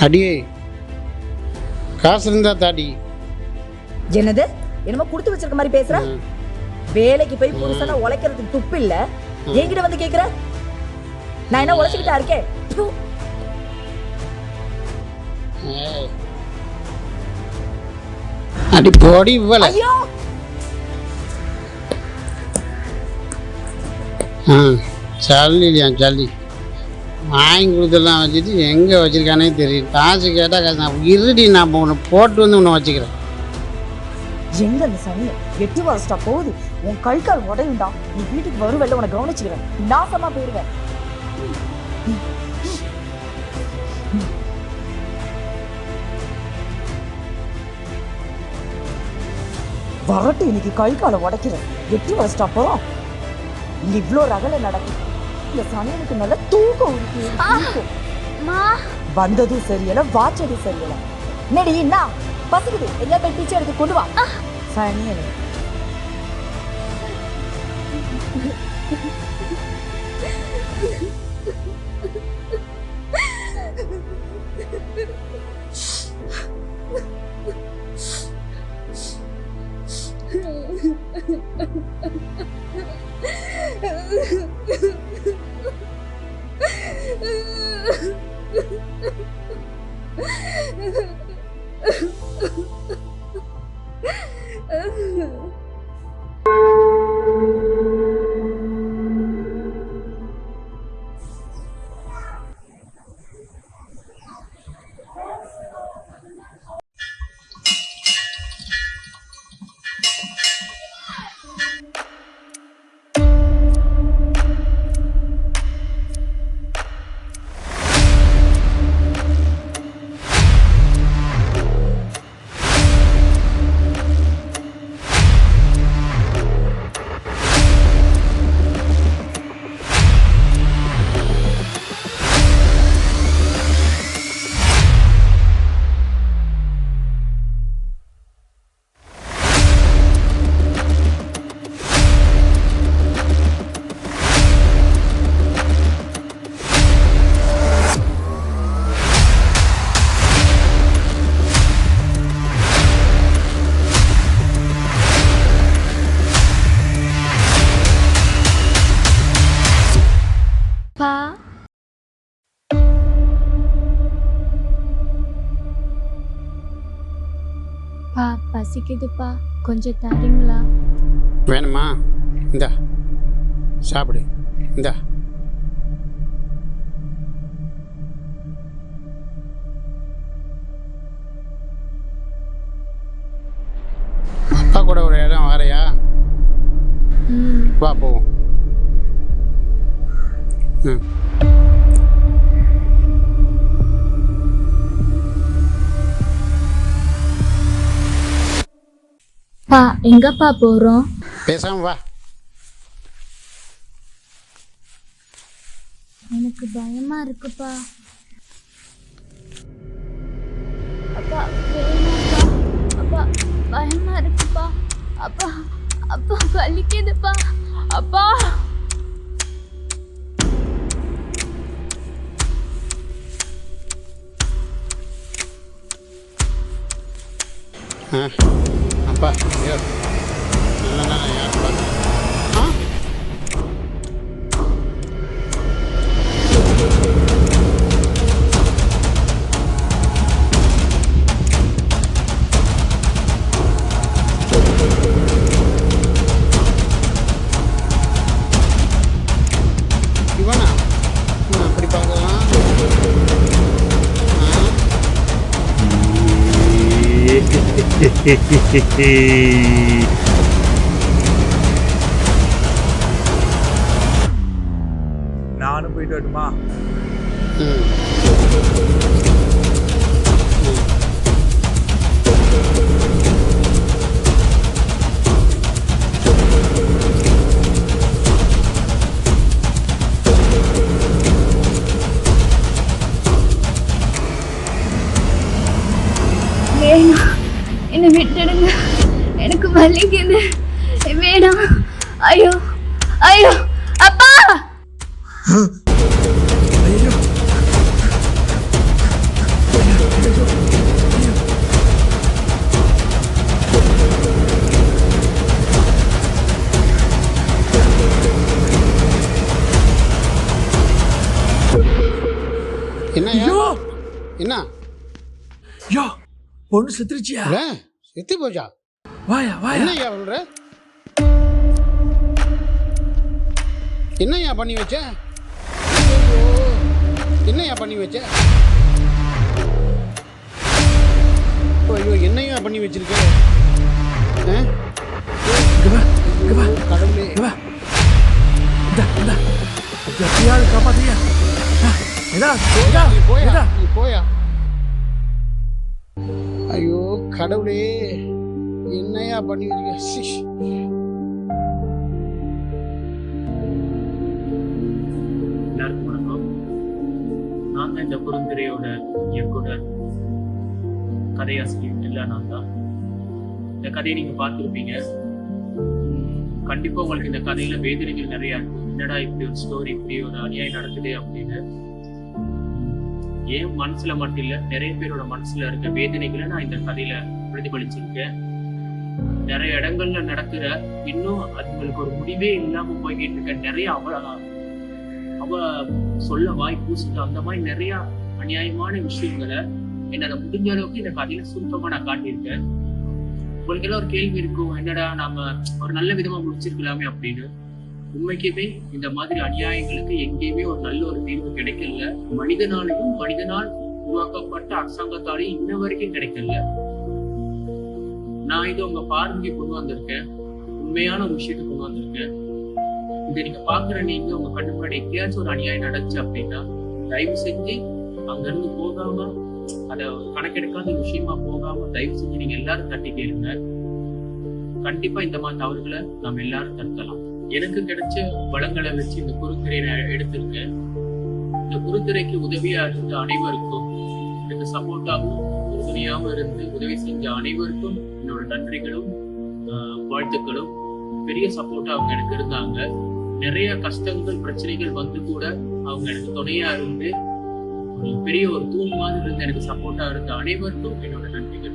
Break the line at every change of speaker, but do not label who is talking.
அடியே காசு இருந்தா தாடி.
என்னது என்னமோ கொடுத்து வச்சிருக்க மாதிரி பேசுற? வேலைக்கு போய் புருஷனா உழைக்கிறதுக்கு துப்பு இல்ல, என்கிட்ட வந்து கேக்குற? நான் என்ன உழைச்சுக்கிட்டா இருக்கேன்?
அடி போடி இவ்வளவு.
ஐயோ
சல்லியா சல்லி வாங்கி கொடுத்தெல்லாம் வச்சுட்டு எங்கே வச்சுருக்கானே தெரியும். காசு கேட்டால் காசு நான் இருடி, நான் உன்னை போட்டு வந்து உன்னை வச்சுக்கிறேன்.
எங்க அந்த சனியை 8 வருஷம் போகுது. உன் கை கால் உடையுண்டா. நீ வீட்டுக்கு வருவல்ல, உன்னை கவனிச்சுக்கிறேன். நாசமா போயிருவேன். வரட்டு இன்னைக்கு கை காலை உடைக்கிறேன். 8 வருஷம் போறோம். இங்க இவ்வளோ ரகலை நடக்கும். இந்த சனியனுக்கு நல்ல தூக்கம் இருக்கு. வந்ததும் சரியல, வாச்சதும் சரியல. என்னடி என்ன பசிக்குது? எங்க போய் டீச்சர் எடுத்து கொண்டு வா. சனியன்
பசிக்குதுப்பா, கொஞ்சம் தரீங்களா?
வேணுமா? இந்தா சாப்பிடு. இந்தா அப்பா கூட ஒரு இடம் வரையா? வா போவோம்.
பா எங்கப்பா போறோம்?
பேசாம வா.
எனக்கு பயமா இருக்குப்பா. அப்பா வேணாப்பா. அப்பா பயமா இருக்குப்பா. அப்பா அப்பா வலிக்குதுப்பா. அப்பா
அப்பா யார் பார்த்து இவனா அப்படி பார்க்கலாம்.
நானும் போயிட்டு வரட்டுமா?
வேணாம், என்னை விட்டுடுங்க. எனக்கு வலிக்குது. வேணாம். ஐயோ ஐயோ அப்பா.
ஐயோ
என்ன
யோ பொண்ணு செத்துருச்சியா?
இல்ல, செத்து போச்சா?
வாயா வாயா.
என்னய்யா சொல்ற? என்னய்யா பண்ணி வச்ச? ஐயோ, என்னய்யா பண்ணி வச்ச? ஐயோ, என்னய்யா பண்ணி வச்சிருக்க?
இங்க வா, இங்க வா.
கடவுளே.
இங்க வா. இந்தா. எப்படியாவது காப்பாத்தியா? ஏதா
நீ போயா, நீ போயா. ஐயோ கடவுளே, என்னையா பண்ணி வச்சிருக்க? சிஷ்.
எல்லாருக்கும் வணக்கம். நான் தான் இந்த குறுந்திரையோட இயக்குனர், கதையாசிரியர் எல்லாம் நான் தான். இந்த கதையை நீங்க பார்த்துருப்பீங்க. கண்டிப்பா உங்களுக்கு இந்த கதையில வேதனைகள் நிறைய இருக்கும். என்னடா இப்படி ஒரு ஸ்டோரி, இப்படி ஒரு அநியாயம் நடக்குது அப்படின்னு. ஏன் மனசுல மட்டும் இல்ல, நிறைய பேரோட மனசுல இருக்க வேதனைகளை நான் இந்த கதையில பிரதிபலிச்சிருக்கேன். நிறைய இடங்கள்ல நடக்கிற, இன்னும் அதுங்களுக்கு ஒரு முடிவே இல்லாம போய்கிட்டு இருக்க நிறைய அவ சொல்ல வாய் பூசுது, அந்த மாதிரி நிறைய அநியாயமான விஷயங்களை என்னால முடிஞ்ச அளவுக்கு இந்த கதையில சுருக்கமா நான் காட்டியிருக்கேன். உங்களுக்கு எல்லாம் ஒரு கேள்வி இருக்கும், என்னடா நாம ஒரு நல்ல விதமா முடிச்சிருக்கலாமே அப்படின்னு. உண்மைக்குமே இந்த மாதிரி அநியாயங்களுக்கு எங்கேயுமே ஒரு நல்ல ஒரு தீர்வு கிடைக்கல. மனிதனால் உருவாக்கப்பட்ட அரசாங்கத்தாலையும் இன்ன வரைக்கும் கிடைக்கல. நான் இது உங்க பார்வைக்கு கொண்டு வந்திருக்கேன், உண்மையான ஒரு விஷயத்தை கொண்டு வந்திருக்கேன். இதை நீங்க பாக்குற நீங்க உங்க கண்ணு முன்னாடி எங்கேயாச்சும் ஒரு அநியாயம் நடந்துச்சு அப்படின்னா தயவு செஞ்சு அங்க இருந்து போகாம, அத கணக்கெடுக்காத விஷயமா போகாம தயவு செஞ்சு நீங்க எல்லாரும் தட்டி கேளுங்க. கண்டிப்பா இந்த மாதிரி தவறுகளை நம்ம எல்லாரும் தடுக்கலாம். எனக்கு கிடைச்ச வளங்களை வச்சு இந்த குறுந்திரையை நான் எடுத்திருக்கேன். இந்த குறுந்திரைக்கு உதவியா இருந்த அனைவருக்கும், எனக்கு சப்போர்ட்டாகவும் உறுதுணையாகவும் இருந்து உதவி செஞ்ச அனைவருக்கும் என்னோட நன்றிகளும் வாழ்த்துக்களும். பெரிய சப்போர்ட்டா அவங்க எனக்கு இருந்தாங்க. நிறைய கஷ்டங்கள் பிரச்சனைகள் வந்து கூட அவங்க எனக்கு துணையா இருந்து ஒரு பெரிய ஒரு தூண் மாதிரி இருந்து எனக்கு சப்போர்ட்டா இருந்த அனைவருக்கும் என்னோட நன்றிகள்.